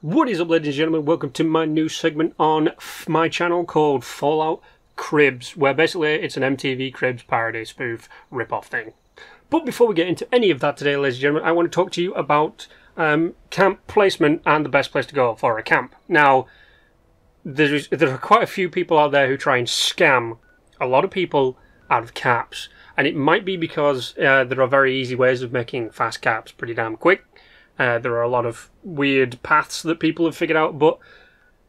What is up, ladies and gentlemen? Welcome to my new segment on my channel called Fallout Cribs, where basically it's an MTV Cribs parody spoof rip-off thing. But before we get into any of that today, ladies and gentlemen, I want to talk to you about camp placement and the best place to go for a camp. Now, there are quite a few people out there who try and scam a lot of people out of caps, and it might be because there are very easy ways of making fast caps pretty damn quick. There are a lot of weird paths that people have figured out, but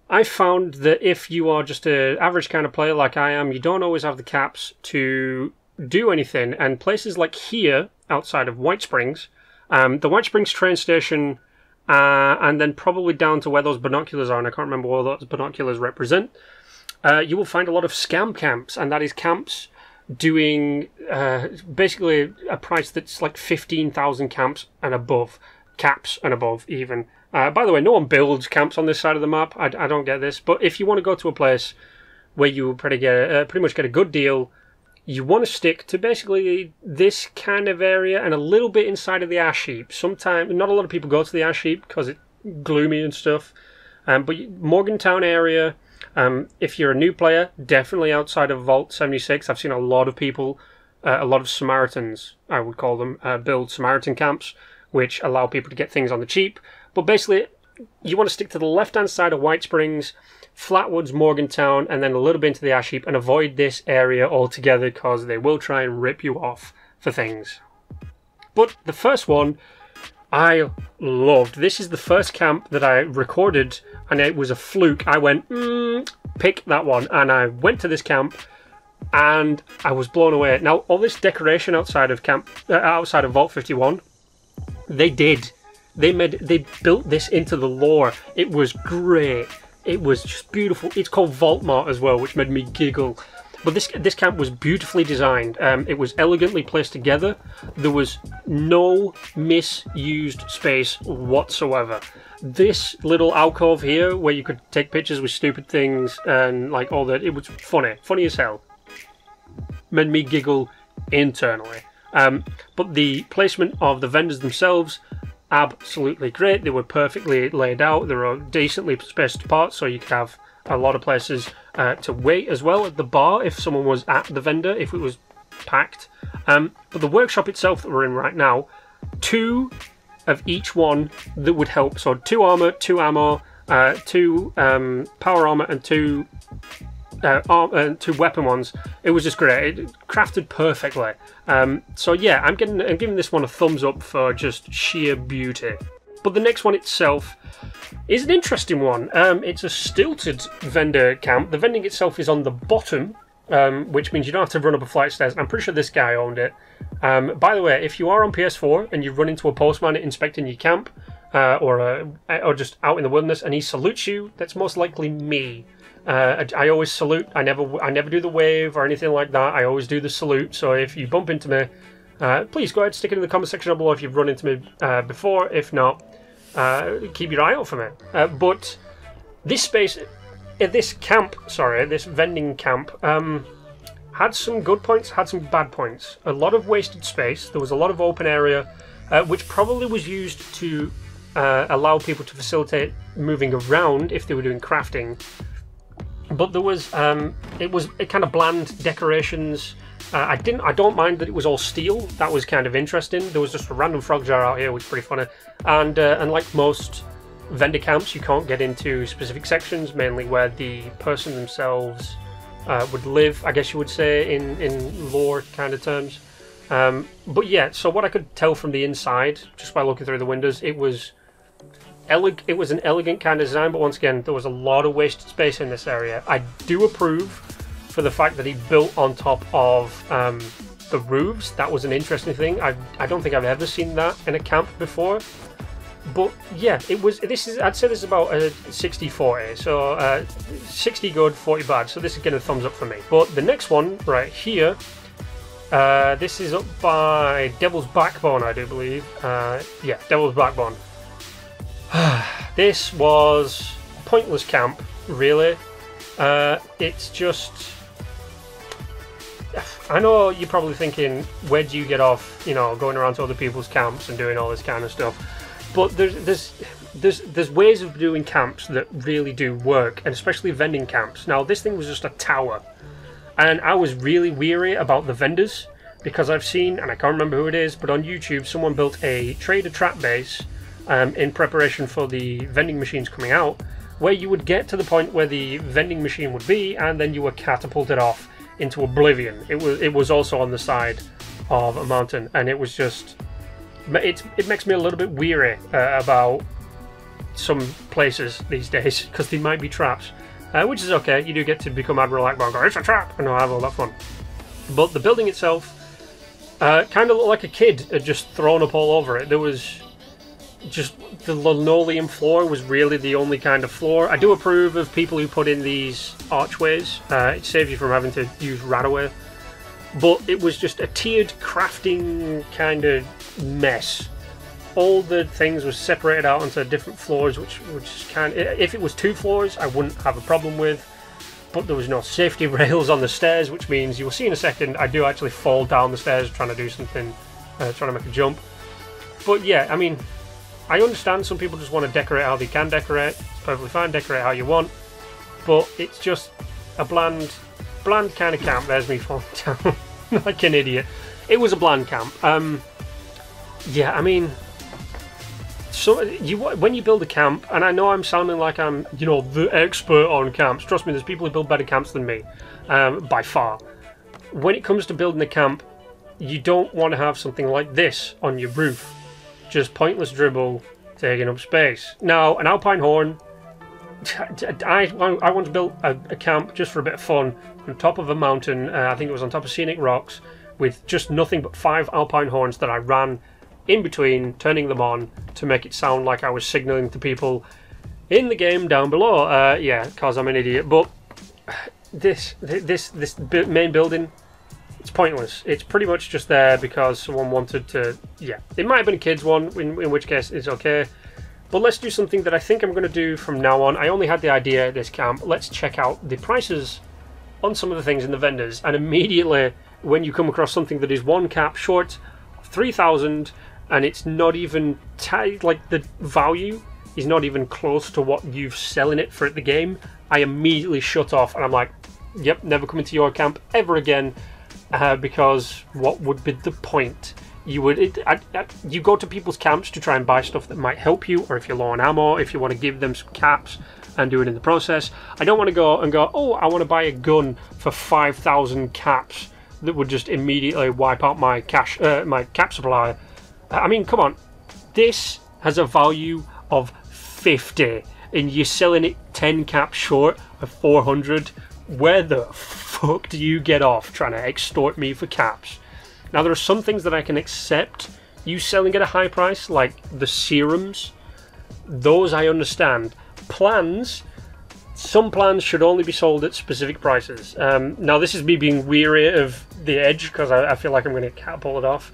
I found that if you are just an average kind of player like I am, you don't always have the caps to do anything. And places like here, outside of White Springs, the White Springs train station, and then probably down to where those binoculars are, and I can't remember what those binoculars represent, you will find a lot of scam camps, and that is camps doing basically a price that's like 15,000 caps and above even. By the way, no one builds camps on this side of the map. I don't get this, but if you want to go to a place where you pretty much get a good deal, you want to stick to basically this kind of area and a little bit inside of the ash heap. Sometimes, not a lot of people go to the ash heap because it's gloomy and stuff, but Morgantown area, if you're a new player, definitely outside of Vault 76. I've seen a lot of people, a lot of Samaritans, I would call them, build Samaritan camps, which allow people to get things on the cheap. But basically, you want to stick to the left-hand side of White Springs, Flatwoods, Morgantown, and then a little bit into the ash heap, and avoid this area altogether because they will try and rip you off for things. But the first one I loved. This is the first camp that I recorded, and it was a fluke. I went, pick that one, and I went to this camp, and I was blown away. Now, all this decoration outside of Vault 51, they built this into the lore. It was great. It was just beautiful. It's called Vault Mart as well, which made me giggle. But this camp was beautifully designed. It was elegantly placed together. There was no misused space whatsoever. This little alcove here, where you could take pictures with stupid things and like all that, it was funny as hell. Made me giggle internally. But the placement of the vendors themselves, absolutely great. They were perfectly laid out. They were decently spaced apart, so you could have a lot of places to wait as well at the bar if someone was at the vendor, if it was packed. But the workshop itself that we're in right now, 2 of each one that would help. So 2 armor, 2 ammo, 2 power armor, and 2 weapon ones. It was just great. It crafted perfectly. So yeah, I'm giving this one a thumbs up for just sheer beauty. But the next one itself is an interesting one. It's a stilted vendor camp. The vending itself is on the bottom, which means you don't have to run up a flight of stairs. I'm pretty sure this guy owned it. By the way, if you are on PS4 and you run into a postman inspecting your camp, or just out in the wilderness, and he salutes you, that's most likely me. I always salute. I never do the wave or anything like that. I always do the salute. So if you bump into me, please go ahead, stick it in the comment section down below if you've run into me before. If not, keep your eye out for me. But this space, this vending camp, had some good points, had some bad points. A lot of wasted space. There was a lot of open area, which probably was used to allow people to facilitate moving around if they were doing crafting. But there was, it was kind of bland decorations. I don't mind that it was all steel. That was kind of interesting. There was just a random frog jar out here, which is pretty funny. And like most vendor camps, you can't get into specific sections, mainly where the person themselves would live, I guess you would say, in lore kind of terms. But yeah, so what I could tell from the inside, just by looking through the windows, it was an elegant kind of design, but once again, there was a lot of wasted space in this area. I do approve for the fact that he built on top of the roofs. That was an interesting thing. I don't think I've ever seen that in a camp before. But yeah, I'd say this is about a 60-40. So 60 good, 40 bad. So this is getting a thumbs up for me. But the next one right here, this is up by Devil's Backbone, I do believe. Yeah, Devil's Backbone. This was a pointless camp, really. It's just... I know you're probably thinking, where do you get off, you know, going around to other people's camps and doing all this kind of stuff? But there's ways of doing camps that really do work, and especially vending camps. Now this thing was just a tower, and I was really weary about the vendors because I've seen, and I can't remember who it is, but on YouTube someone built a trader trap base in preparation for the vending machines coming out, where you would get to the point where the vending machine would be, and then you were catapulted off into oblivion. It was also on the side of a mountain, and it was just, it makes me a little bit weary about some places these days because they might be traps, which is okay. You do get to become Admiral Akbar and go, it's a trap, and I'll have all that fun. But the building itself kind of looked like a kid had just thrown up all over it. There was just the linoleum floor was really the only kind of floor. I do approve of people who put in these archways. It saves you from having to use Radaway. But it was just a tiered crafting kind of mess. All the things were separated out onto different floors, which kind of, if it was 2 floors, I wouldn't have a problem with. But there was no safety rails on the stairs, which means you will see in a second I do actually fall down the stairs trying to do something, trying to make a jump. But yeah, I mean, I understand some people just want to decorate how they can decorate. It's perfectly fine, decorate how you want. But it's just a bland kind of camp. There's me falling down like an idiot. It was a bland camp. Yeah, I mean, so when you build a camp, and I know I'm sounding like I'm, you know, the expert on camps. Trust me, there's people who build better camps than me, by far. When it comes to building a camp, you don't want to have something like this on your roof. Just pointless dribble taking up space. Now, an alpine horn, I want to build a camp just for a bit of fun on top of a mountain. I think it was on top of scenic rocks, with just nothing but 5 alpine horns that I ran in between, turning them on to make it sound like I was signaling to people in the game down below. Yeah, because I'm an idiot. But this main building, it's pointless. It's pretty much just there because someone wanted to. Yeah, it might have been a kid's one, in which case it's okay. But let's do something that I think I'm going to do from now on. I only had the idea at this camp. Let's check out the prices on some of the things in the vendors, and immediately when you come across something that is 1 cap short of 3,000, and it's not even like the value is not even close to what you've selling it for at the game, I immediately shut off, and I'm like, yep, never coming to your camp ever again. Because what would be the point? You go to people's camps to try and buy stuff that might help you, or if you're low on ammo, if you want to give them some caps and do it in the process. I don't want to go, oh, I want to buy a gun for 5,000 caps that would just immediately wipe out my my cap supply. I mean, come on, this has a value of 50, and you're selling it 10 caps short of 400. Where the fuck do you get off trying to extort me for caps? Now, there are some things that I can accept you selling at a high price, like the serums. Those I understand. Plans, some plans should only be sold at specific prices. Now, this is me being weary of the edge because I feel like I'm going to catapult it off.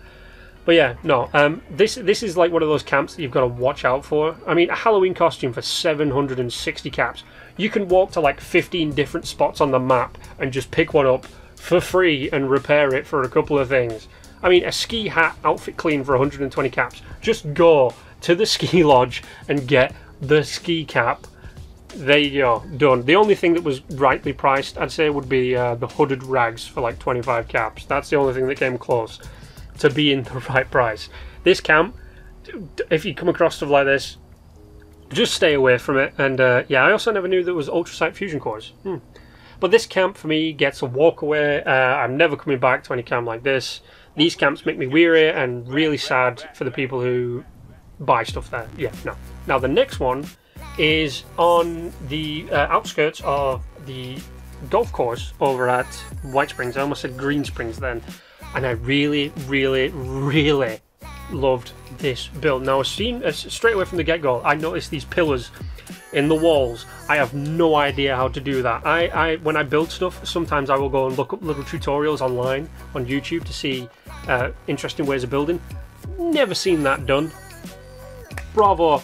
But yeah, no, this is like one of those camps that you've got to watch out for. I mean, a Halloween costume for 760 caps. You can walk to like 15 different spots on the map and just pick one up for free and repair it for a couple of things. I mean, a ski hat outfit clean for 120 caps. Just go to the ski lodge and get the ski cap. There you go, done. The only thing that was rightly priced, I'd say, would be the hooded rags for like 25 caps. That's the only thing that came close to being the right price. This camp, if you come across stuff like this, just stay away from it. And yeah, I also never knew there was ultrasight fusion cores. But this camp for me gets a walk away. I'm never coming back to any camp like this. These camps make me weary and really sad for the people who buy stuff there. Yeah, no. Now the next one is on the outskirts of the golf course over at White Springs. I almost said Green Springs then. And I really, really, really loved this build. Now, straight away from the get-go, I noticed these pillars in the walls. I have no idea how to do that. When I build stuff, sometimes I will go and look up little tutorials online on YouTube to see interesting ways of building. Never seen that done. Bravo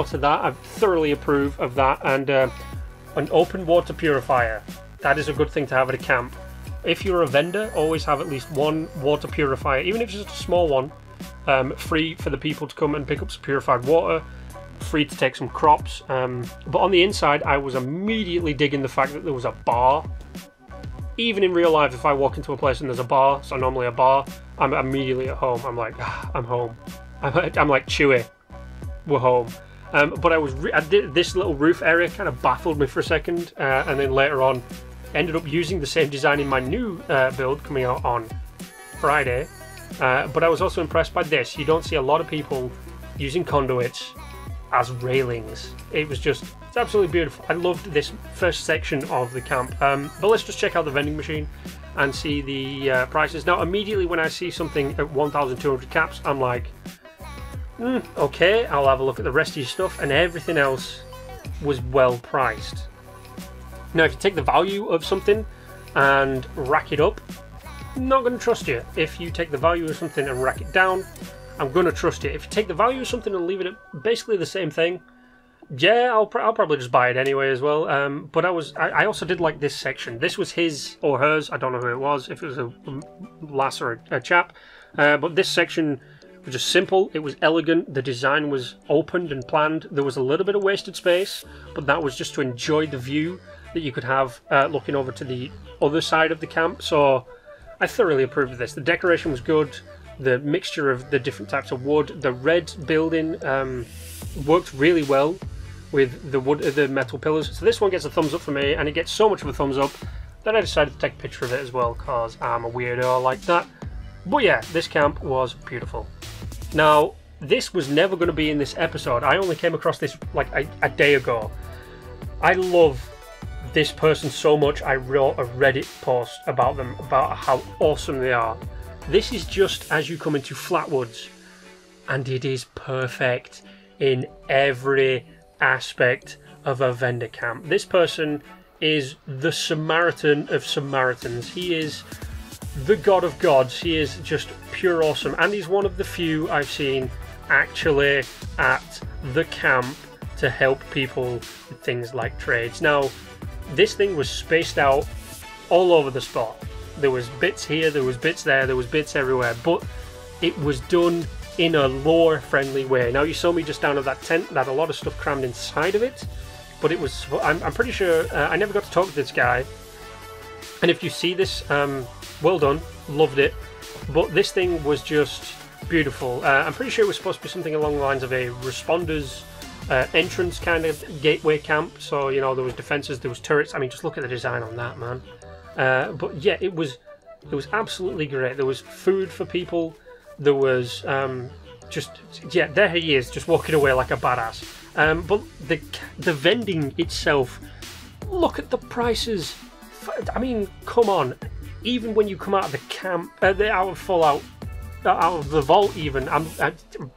to that. I thoroughly approve of that. And an open water purifier. That is a good thing to have at a camp. If you're a vendor, always have at least one water purifier, even if it's just a small one, free for the people to come and pick up some purified water. free to take some crops. But on the inside, I was immediately digging the fact that there was a bar. Even in real life, if I walk into a place and there's a bar, so normally a bar, I'm immediately at home. I'm like, I'm home. I'm like, Chewy, we're home. But I did this little roof area kind of baffled me for a second, and then later on ended up using the same design in my new build coming out on Friday. But I was also impressed by this. You don't see a lot of people using conduits as railings. It's absolutely beautiful. I loved this first section of the camp. But let's just check out the vending machine and see the prices. Now, immediately when I see something at 1,200 caps, I'm like, okay, I'll have a look at the rest of your stuff, and everything else was well priced. Now, if you take the value of something and rack it up, I'm not going to trust you. If you take the value of something and rack it down, I'm going to trust you. If you take the value of something and leave it at basically the same thing, yeah, I'll probably just buy it anyway as well. But I also did like this section. This was his or hers. I don't know who it was, if it was a lass or a chap. But this section was just simple. It was elegant. The design was opened and planned. There was a little bit of wasted space, but that was just to enjoy the view that you could have looking over to the other side of the camp. So I thoroughly approved of this. The decoration was good. The mixture of the different types of wood. The red building worked really well with the metal pillars. So this one gets a thumbs up for me, and it gets so much of a thumbs up that I decided to take a picture of it as well, because I'm a weirdo like that. But yeah, this camp was beautiful. Now, this was never going to be in this episode. I only came across this like a day ago. I love this person so much, I wrote a Reddit post about them, about how awesome they are. This is just as you come into Flatwoods, and it is perfect in every aspect of a vendor camp. This person is the Samaritan of Samaritans. He is the god of gods. He is just pure awesome, and he's one of the few I've seen actually at the camp to help people with things like trades. Now, this thing was spaced out all over the spot. There was bits here, there was bits there, there was bits everywhere, but it was done in a lore-friendly way. Now, you saw me just down at that tent that had a lot of stuff crammed inside of it, but it was, I'm pretty sure, I never got to talk to this guy, and if you see this, well done, loved it, but this thing was just beautiful. I'm pretty sure it was supposed to be something along the lines of a responders entrance kind of gateway camp, so, you know, there was defences, there was turrets. I mean, just look at the design on that, man. But yeah, it was absolutely great. There was food for people. There was yeah, there he is, just walking away like a badass. But the vending itself, look at the prices. I mean, come on. Even when you come out of the camp, out of Fallout, out of the vault, even, I'm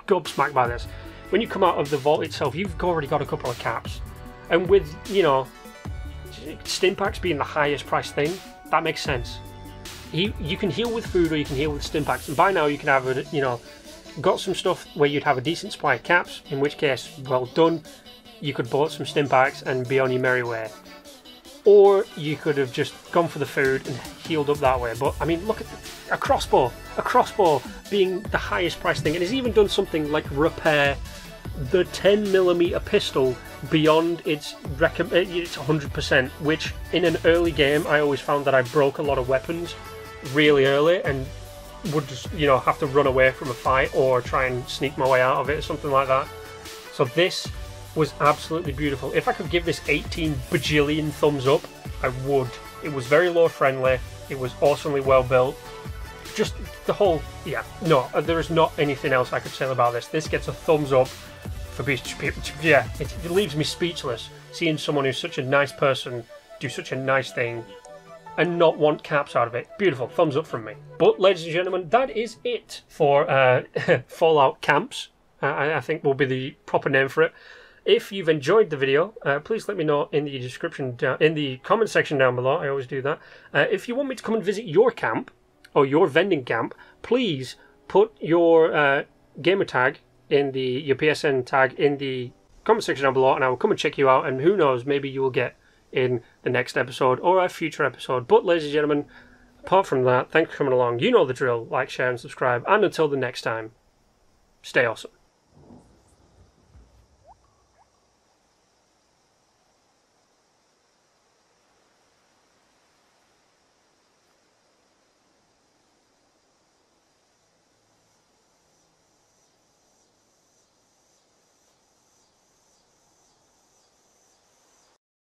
gobsmacked by this. When you come out of the vault itself, you've already got a couple of caps, and with, you know, Stimpaks being the highest priced thing, that makes sense. You can heal with food or you can heal with Stimpaks, and by now you can have, you know, got some stuff where you'd have a decent supply of caps, in which case, well done, you could bought some Stimpaks and be on your merry way. Or you could have just gone for the food and healed up that way. But I mean, look at a crossbow being the highest priced thing, and it's even done something like repair the 10mm pistol beyond its 100%, which in an early game I always found that I broke a lot of weapons really early and would just, you know, have to run away from a fight or try and sneak my way out of it or something like that. So this was absolutely beautiful. If I could give this 18 bajillion thumbs up, I would. It was very lore friendly, it was awesomely well built. Just the whole, yeah, no, there is not anything else I could say about this. This gets a thumbs up for being, yeah, it leaves me speechless, seeing someone who's such a nice person do such a nice thing and not want caps out of it. Beautiful, thumbs up from me. But ladies and gentlemen, that is it for Fallout Camps. I think will be the proper name for it. If you've enjoyed the video, please let me know in the description, in the comment section down below. I always do that. If you want me to come and visit your camp or your vending camp, please put your gamer tag in your PSN tag in the comment section down below, and I will come and check you out. And who knows, maybe you will get in the next episode or a future episode. But ladies and gentlemen, apart from that, thanks for coming along. You know the drill. Like, share, and subscribe. And until the next time, stay awesome.